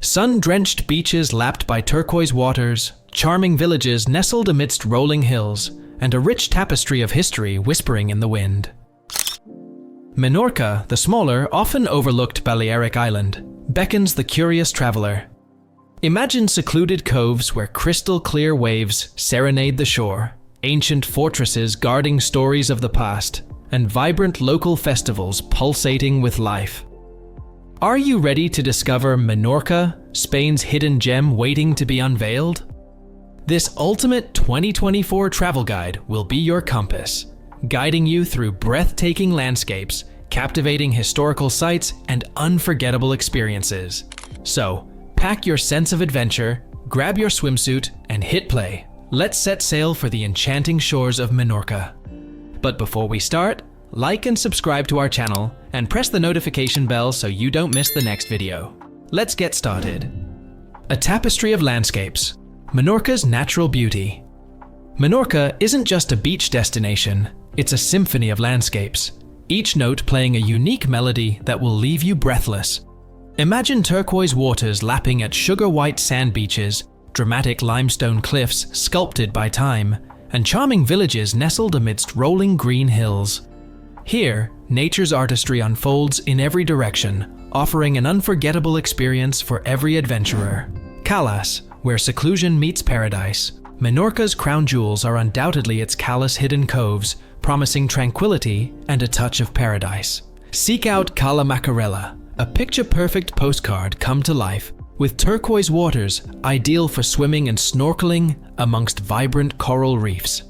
Sun-drenched beaches lapped by turquoise waters, charming villages nestled amidst rolling hills, and a rich tapestry of history whispering in the wind. Menorca, the smaller, often overlooked Balearic island, beckons the curious traveler. Imagine secluded coves where crystal-clear waves serenade the shore, ancient fortresses guarding stories of the past, and vibrant local festivals pulsating with life. Are you ready to discover Menorca, Spain's hidden gem waiting to be unveiled? This ultimate 2024 travel guide will be your compass, guiding you through breathtaking landscapes, captivating historical sites, and unforgettable experiences. So, pack your sense of adventure, grab your swimsuit, and hit play. Let's set sail for the enchanting shores of Menorca. But before we start, like and subscribe to our channel, and press the notification bell so you don't miss the next video. Let's get started. A tapestry of landscapes. Menorca's natural beauty. Menorca isn't just a beach destination, it's a symphony of landscapes, each note playing a unique melody that will leave you breathless. Imagine turquoise waters lapping at sugar-white sand beaches, dramatic limestone cliffs sculpted by time, and charming villages nestled amidst rolling green hills. Here, nature's artistry unfolds in every direction, offering an unforgettable experience for every adventurer. Calas, where seclusion meets paradise. Menorca's crown jewels are undoubtedly its callous hidden coves, promising tranquility and a touch of paradise. Seek out Cala Macarella, a picture-perfect postcard come to life, with turquoise waters ideal for swimming and snorkeling amongst vibrant coral reefs.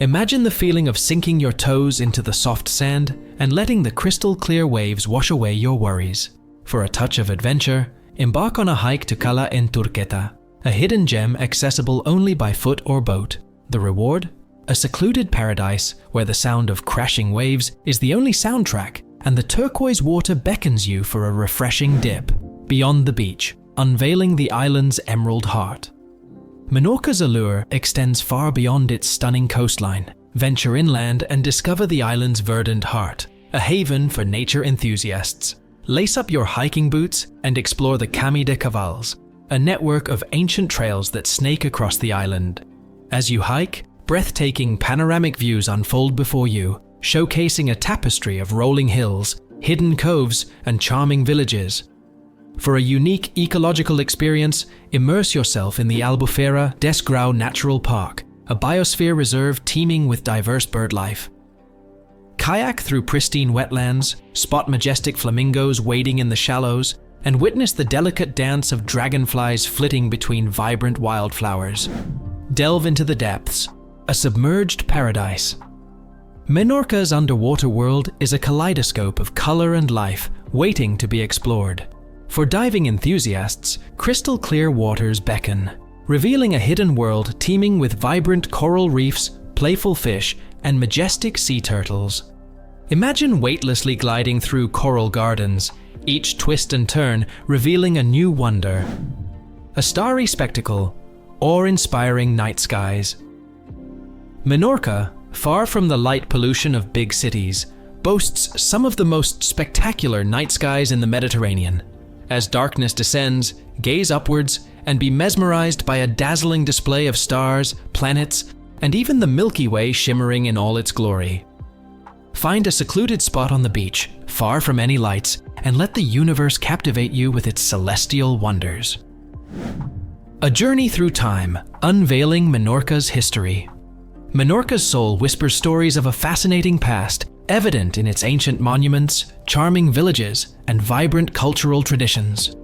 Imagine the feeling of sinking your toes into the soft sand and letting the crystal-clear waves wash away your worries. For a touch of adventure, embark on a hike to Cala Enturqueta, a hidden gem accessible only by foot or boat. The reward? A secluded paradise where the sound of crashing waves is the only soundtrack and the turquoise water beckons you for a refreshing dip. Beyond the beach, unveiling the island's emerald heart. Menorca's allure extends far beyond its stunning coastline. Venture inland and discover the island's verdant heart, a haven for nature enthusiasts. Lace up your hiking boots and explore the 𝐊𝐇𝐈𝐒, a network of ancient trails that snake across the island. As you hike, breathtaking panoramic views unfold before you, showcasing a tapestry of rolling hills, hidden coves, and charming villages. For a unique ecological experience, immerse yourself in the Albufera des Grau Natural Park, a biosphere reserve teeming with diverse birdlife. Kayak through pristine wetlands, spot majestic flamingos wading in the shallows, and witness the delicate dance of dragonflies flitting between vibrant wildflowers. Delve into the depths, a submerged paradise. Menorca's underwater world is a kaleidoscope of color and life waiting to be explored. For diving enthusiasts, crystal-clear waters beckon, revealing a hidden world teeming with vibrant coral reefs, playful fish, and majestic sea turtles. Imagine weightlessly gliding through coral gardens, each twist and turn revealing a new wonder. A starry spectacle, awe-inspiring night skies. Menorca, far from the light pollution of big cities, boasts some of the most spectacular night skies in the Mediterranean. As darkness descends, gaze upwards and be mesmerized by a dazzling display of stars, planets, and even the Milky Way shimmering in all its glory. Find a secluded spot on the beach, far from any lights, and let the universe captivate you with its celestial wonders. A journey through time, unveiling Menorca's history. Menorca's soul whispers stories of a fascinating past, evident in its ancient monuments, charming villages, and vibrant cultural traditions.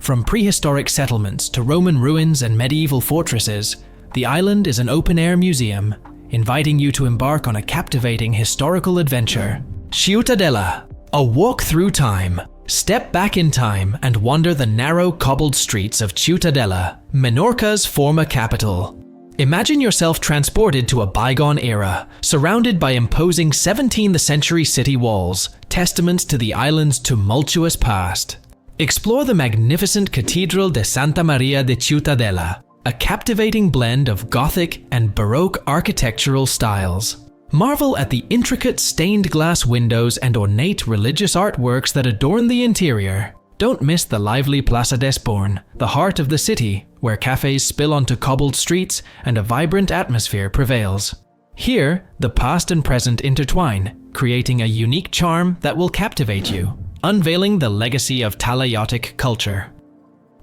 From prehistoric settlements to Roman ruins and medieval fortresses, the island is an open-air museum, inviting you to embark on a captivating historical adventure. Ciutadella, a walk through time. Step back in time and wander the narrow cobbled streets of Ciutadella, Menorca's former capital. Imagine yourself transported to a bygone era, surrounded by imposing 17th century city walls, testaments to the island's tumultuous past. Explore the magnificent Cathedral de Santa Maria de Ciutadella, a captivating blend of Gothic and Baroque architectural styles. Marvel at the intricate stained glass windows and ornate religious artworks that adorn the interior. Don't miss the lively Plaça d'Esporn, the heart of the city, where cafes spill onto cobbled streets and a vibrant atmosphere prevails. Here, the past and present intertwine, creating a unique charm that will captivate you, unveiling the legacy of Talaiotic culture.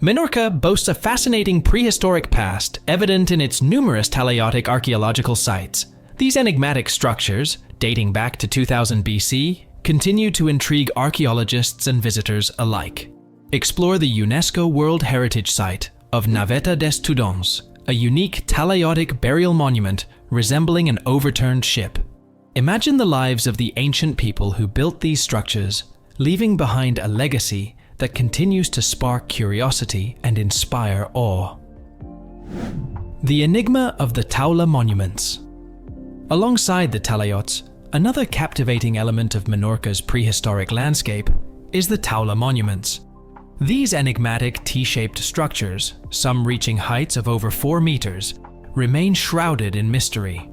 Menorca boasts a fascinating prehistoric past, evident in its numerous Talaiotic archaeological sites. These enigmatic structures, dating back to 2000 BC, continue to intrigue archaeologists and visitors alike. Explore the UNESCO World Heritage Site of Naveta des Tudons, a unique Talaiotic burial monument resembling an overturned ship. Imagine the lives of the ancient people who built these structures, leaving behind a legacy that continues to spark curiosity and inspire awe. The enigma of the Taula monuments. Alongside the Talaiots, another captivating element of Menorca's prehistoric landscape is the Taula monuments. These enigmatic T-shaped structures, some reaching heights of over 4 meters, remain shrouded in mystery.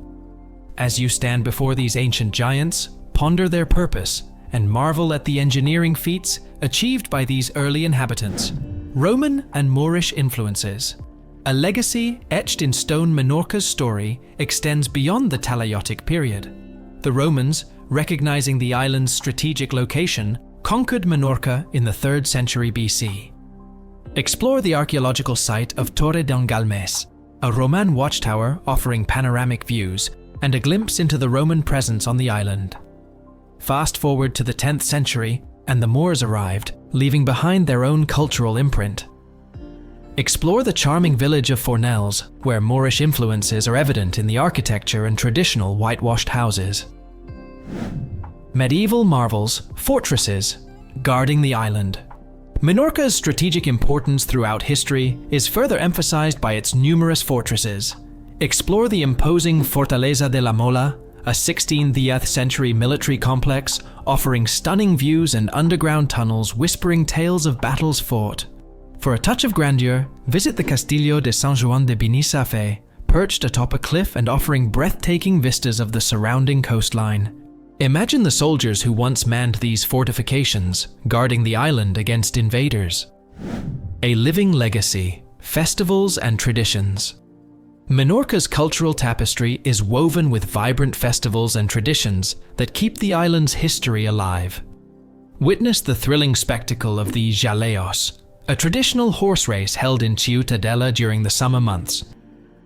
As you stand before these ancient giants, ponder their purpose, and marvel at the engineering feats achieved by these early inhabitants. Roman and Moorish influences. A legacy etched in stone. Menorca's story extends beyond the Talaiotic period. The Romans, recognizing the island's strategic location, conquered Menorca in the 3rd century BC. Explore the archaeological site of Torre d'en Galmés, a Roman watchtower offering panoramic views and a glimpse into the Roman presence on the island. Fast forward to the 10th century, and the Moors arrived, leaving behind their own cultural imprint. Explore the charming village of Fornells, where Moorish influences are evident in the architecture and traditional whitewashed houses. Medieval marvels, fortresses, guarding the island. Menorca's strategic importance throughout history is further emphasized by its numerous fortresses. Explore the imposing Fortaleza de la Mola, a 16th century military complex offering stunning views and underground tunnels whispering tales of battles fought. For a touch of grandeur, visit the Castillo de San Juan de Binisafé, perched atop a cliff and offering breathtaking vistas of the surrounding coastline. Imagine the soldiers who once manned these fortifications, guarding the island against invaders. A living legacy, festivals and traditions. Menorca's cultural tapestry is woven with vibrant festivals and traditions that keep the island's history alive. Witness the thrilling spectacle of the Jaleos, a traditional horse race held in Ciutadella during the summer months.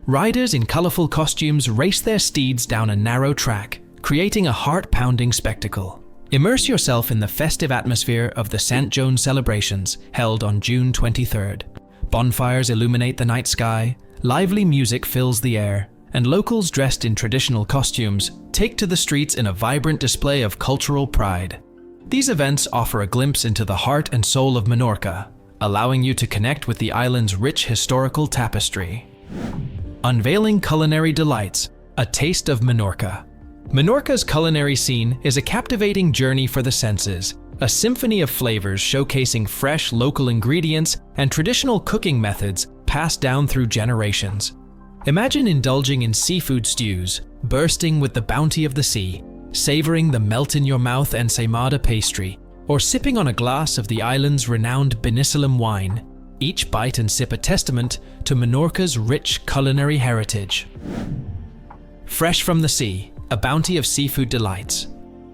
Riders in colorful costumes race their steeds down a narrow track, creating a heart-pounding spectacle. Immerse yourself in the festive atmosphere of the St. Joan celebrations held on June 23rd. Bonfires illuminate the night sky, lively music fills the air, and locals dressed in traditional costumes take to the streets in a vibrant display of cultural pride. These events offer a glimpse into the heart and soul of Menorca, allowing you to connect with the island's rich historical tapestry. Unveiling culinary delights, a taste of Menorca. Menorca's culinary scene is a captivating journey for the senses, a symphony of flavors showcasing fresh local ingredients and traditional cooking methods passed down through generations. Imagine indulging in seafood stews, bursting with the bounty of the sea, savoring the melt-in-your-mouth ensaimada pastry, or sipping on a glass of the island's renowned Binisalam wine, each bite and sip a testament to Menorca's rich culinary heritage. Fresh from the sea, a bounty of seafood delights.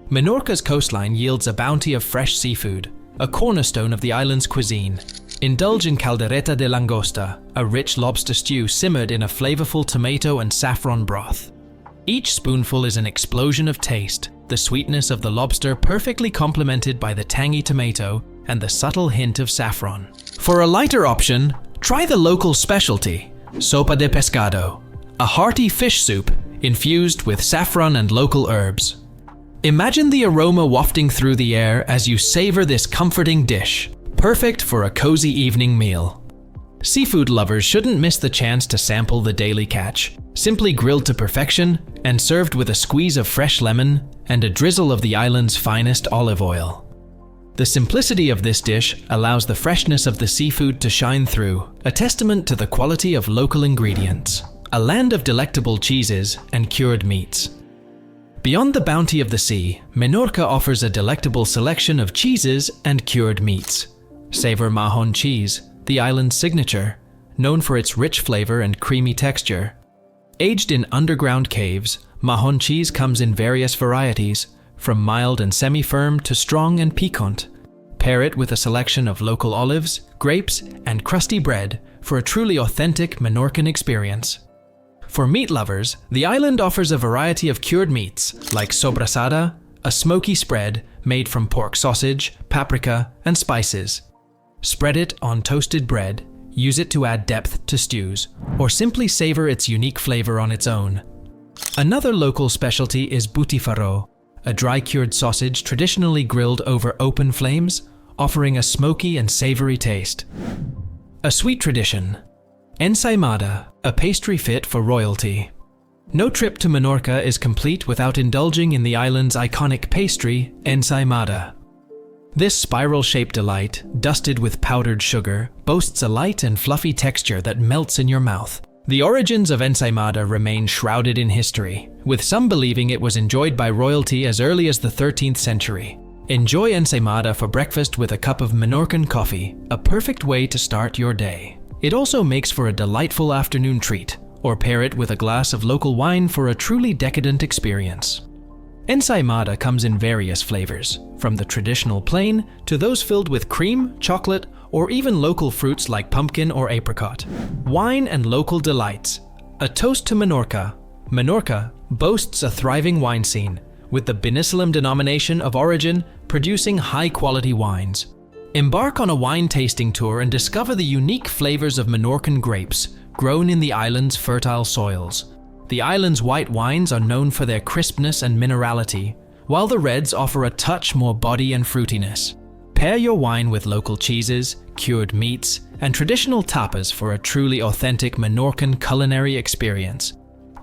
Menorca's coastline yields a bounty of fresh seafood, a cornerstone of the island's cuisine. Indulge in caldereta de langosta, a rich lobster stew simmered in a flavorful tomato and saffron broth. Each spoonful is an explosion of taste, the sweetness of the lobster perfectly complemented by the tangy tomato and the subtle hint of saffron. For a lighter option, try the local specialty, sopa de pescado, a hearty fish soup infused with saffron and local herbs. Imagine the aroma wafting through the air as you savor this comforting dish, perfect for a cozy evening meal. Seafood lovers shouldn't miss the chance to sample the daily catch, simply grilled to perfection and served with a squeeze of fresh lemon and a drizzle of the island's finest olive oil. The simplicity of this dish allows the freshness of the seafood to shine through, a testament to the quality of local ingredients. A land of delectable cheeses and cured meats. Beyond the bounty of the sea, Menorca offers a delectable selection of cheeses and cured meats. Savor mahon cheese, the island's signature, known for its rich flavor and creamy texture. Aged in underground caves, mahon cheese comes in various varieties, from mild and semi-firm to strong and piquant. Pair it with a selection of local olives, grapes, and crusty bread for a truly authentic Menorcan experience. For meat lovers, the island offers a variety of cured meats like sobrasada, a smoky spread made from pork sausage, paprika, and spices. Spread it on toasted bread, use it to add depth to stews, or simply savor its unique flavor on its own. Another local specialty is butifarro, a dry-cured sausage traditionally grilled over open flames, offering a smoky and savory taste. A sweet tradition. Ensaimada, a pastry fit for royalty. No trip to Menorca is complete without indulging in the island's iconic pastry, ensaimada. This spiral-shaped delight, dusted with powdered sugar, boasts a light and fluffy texture that melts in your mouth. The origins of ensaimada remain shrouded in history, with some believing it was enjoyed by royalty as early as the 13th century. Enjoy ensaimada for breakfast with a cup of Menorcan coffee, a perfect way to start your day. It also makes for a delightful afternoon treat, or pair it with a glass of local wine for a truly decadent experience. Ensaimada comes in various flavors, from the traditional plain to those filled with cream, chocolate, or even local fruits like pumpkin or apricot. Wine and local delights. A toast to Menorca. Menorca boasts a thriving wine scene, with the Binisalim denomination of origin producing high-quality wines. Embark on a wine tasting tour and discover the unique flavors of Menorcan grapes, grown in the island's fertile soils. The island's white wines are known for their crispness and minerality, while the reds offer a touch more body and fruitiness. Pair your wine with local cheeses, cured meats, and traditional tapas for a truly authentic Menorcan culinary experience.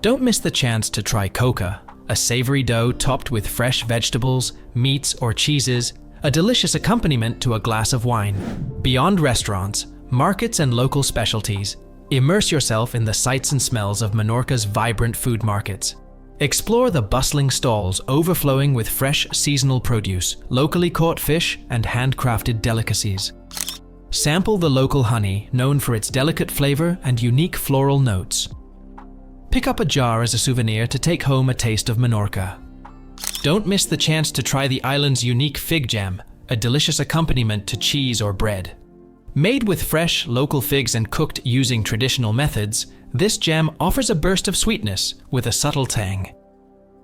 Don't miss the chance to try �𝐾𝐒, a savory dough topped with fresh vegetables, meats, or cheeses, a delicious accompaniment to a glass of wine. Beyond restaurants, markets, and local specialties, immerse yourself in the sights and smells of Menorca's vibrant food markets. Explore the bustling stalls overflowing with fresh seasonal produce, locally caught fish, and handcrafted delicacies. Sample the local honey, known for its delicate flavor and unique floral notes. Pick up a jar as a souvenir to take home a taste of Menorca. Don't miss the chance to try the island's unique fig jam, a delicious accompaniment to cheese or bread. Made with fresh, local figs and cooked using traditional methods, this jam offers a burst of sweetness with a subtle tang.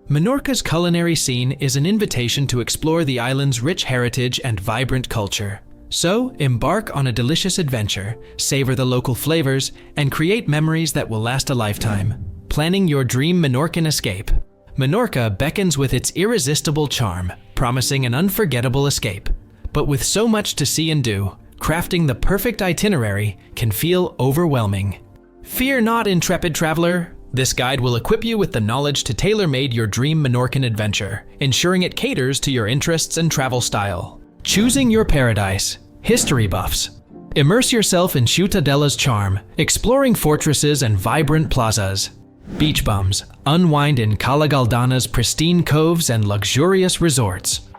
Menorca's culinary scene is an invitation to explore the island's rich heritage and vibrant culture. So, embark on a delicious adventure, savor the local flavors, and create memories that will last a lifetime. Planning your dream Menorcan escape. Menorca beckons with its irresistible charm, promising an unforgettable escape. But with so much to see and do, crafting the perfect itinerary can feel overwhelming. Fear not, intrepid traveler. This guide will equip you with the knowledge to tailor-made your dream Menorcan adventure, ensuring it caters to your interests and travel style. Choosing your paradise. History buffs. Immerse yourself in Ciutadella's charm, exploring fortresses and vibrant plazas. Beach bums. Unwind in Cala Galdana's pristine coves and luxurious resorts.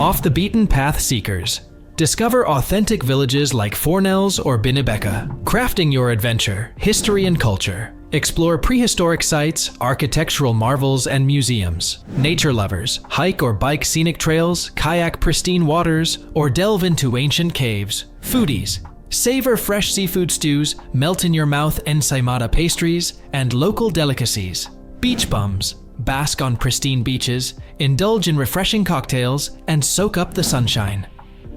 Off the beaten path seekers. Discover authentic villages like Fornells or Binibeca, crafting your adventure, history and culture. Explore prehistoric sites, architectural marvels, and museums. Nature lovers, hike or bike scenic trails, kayak pristine waters, or delve into ancient caves. Foodies, savor fresh seafood stews, melt in your mouth ensaimada pastries, and local delicacies. Beach bums, bask on pristine beaches, indulge in refreshing cocktails, and soak up the sunshine.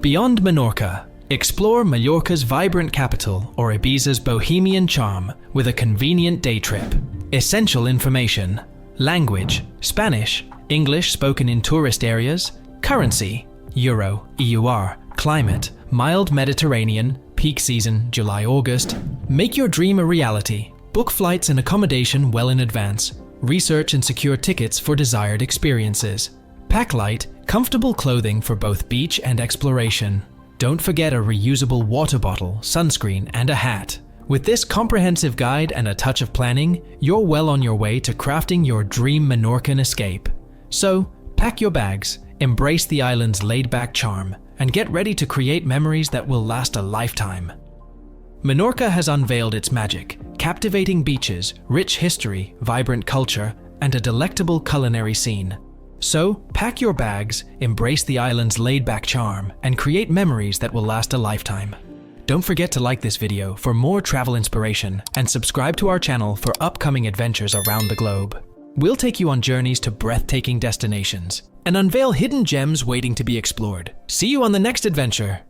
Beyond Menorca, explore Mallorca's vibrant capital or Ibiza's bohemian charm with a convenient day trip. Essential information. Language: Spanish, English spoken in tourist areas. Currency: Euro, EUR. Climate: mild Mediterranean, peak season July-August. Make your dream a reality. Book flights and accommodation well in advance. Research and secure tickets for desired experiences. Pack light, comfortable clothing for both beach and exploration. Don't forget a reusable water bottle, sunscreen, and a hat. With this comprehensive guide and a touch of planning, you're well on your way to crafting your dream Menorcan escape. So, pack your bags, embrace the island's laid-back charm, and get ready to create memories that will last a lifetime. Menorca has unveiled its magic, captivating beaches, rich history, vibrant culture, and a delectable culinary scene. So, pack your bags, embrace the island's laid-back charm, and create memories that will last a lifetime. Don't forget to like this video for more travel inspiration and subscribe to our channel for upcoming adventures around the globe. We'll take you on journeys to breathtaking destinations and unveil hidden gems waiting to be explored. See you on the next adventure!